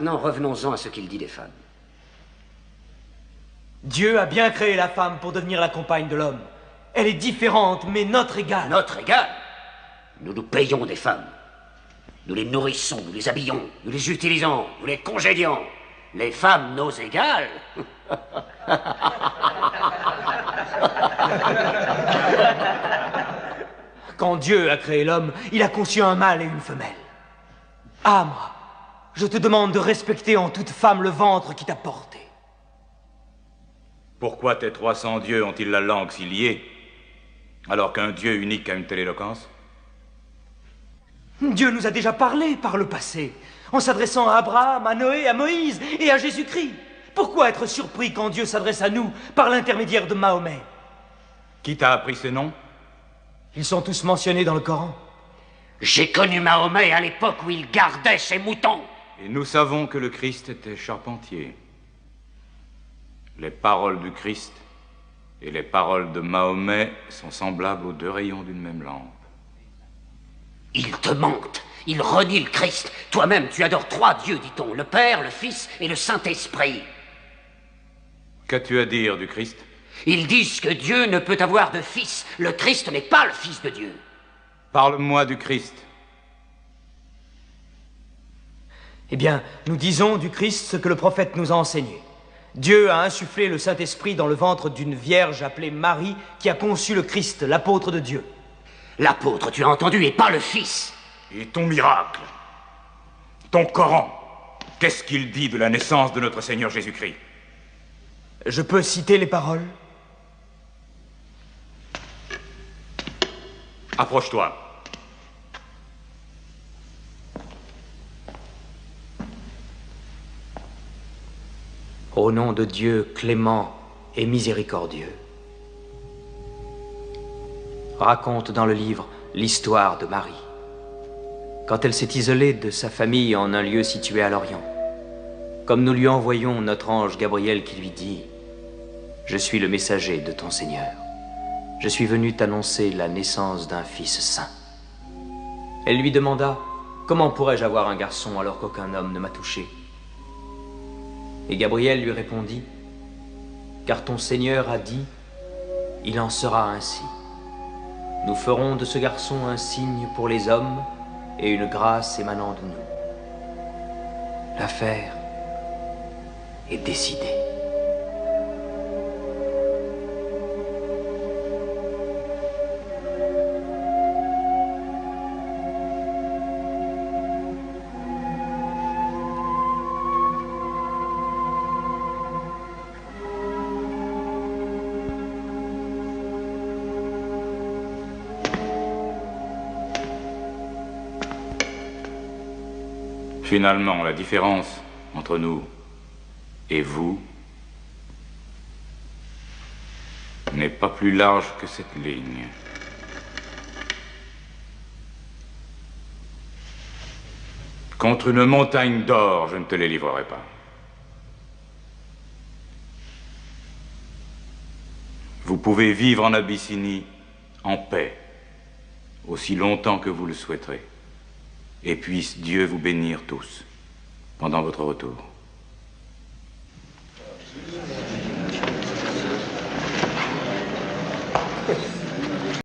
Non, revenons-en à ce qu'il dit des femmes. Dieu a bien créé la femme pour devenir la compagne de l'homme. Elle est différente, mais notre égale. Notre égale? Nous nous payons des femmes. Nous les nourrissons, nous les habillons, nous les utilisons, nous les congédions. Les femmes, nos égales? Quand Dieu a créé l'homme, il a conçu un mâle et une femelle. Amra, je te demande de respecter en toute femme le ventre qui t'a porté. Pourquoi tes 300 dieux ont-ils la langue si liée, alors qu'un Dieu unique a une telle éloquence? Dieu nous a déjà parlé par le passé, en s'adressant à Abraham, à Noé, à Moïse et à Jésus-Christ. Pourquoi être surpris quand Dieu s'adresse à nous par l'intermédiaire de Mahomet? Qui t'a appris ces noms? Ils sont tous mentionnés dans le Coran. J'ai connu Mahomet à l'époque où il gardait ses moutons. Et nous savons que le Christ était charpentier. Les paroles du Christ et les paroles de Mahomet sont semblables aux deux rayons d'une même lampe. Il te mente. Il renie le Christ. Toi-même, tu adores 3 dieux, dit-on. Le Père, le Fils et le Saint-Esprit. Qu'as-tu à dire du Christ? Ils disent que Dieu ne peut avoir de fils. Le Christ n'est pas le Fils de Dieu. Parle-moi du Christ. Eh bien, nous disons du Christ ce que le prophète nous a enseigné. Dieu a insufflé le Saint-Esprit dans le ventre d'une vierge appelée Marie qui a conçu le Christ, l'apôtre de Dieu. L'apôtre, tu as entendu, et pas le Fils. Et ton miracle, ton Coran, qu'est-ce qu'il dit de la naissance de notre Seigneur Jésus-Christ? Je peux citer les paroles? Approche-toi. Au nom de Dieu clément et miséricordieux. Raconte dans le livre l'histoire de Marie. Quand elle s'est isolée de sa famille en un lieu situé à l'Orient, comme nous lui envoyons notre ange Gabriel qui lui dit « Je suis le messager de ton Seigneur. Je suis venu t'annoncer la naissance d'un fils saint. » Elle lui demanda « Comment pourrais-je avoir un garçon alors qu'aucun homme ne m'a touché ?» Et Gabriel lui répondit « Car ton Seigneur a dit, il en sera ainsi. Nous ferons de ce garçon un signe pour les hommes et une grâce émanant de nous. » L'affaire est décidée. Finalement, la différence entre nous et vous n'est pas plus large que cette ligne. Contre une montagne d'or, je ne te les livrerai pas. Vous pouvez vivre en Abyssinie en paix, aussi longtemps que vous le souhaiterez. Et puisse Dieu vous bénir tous pendant votre retour.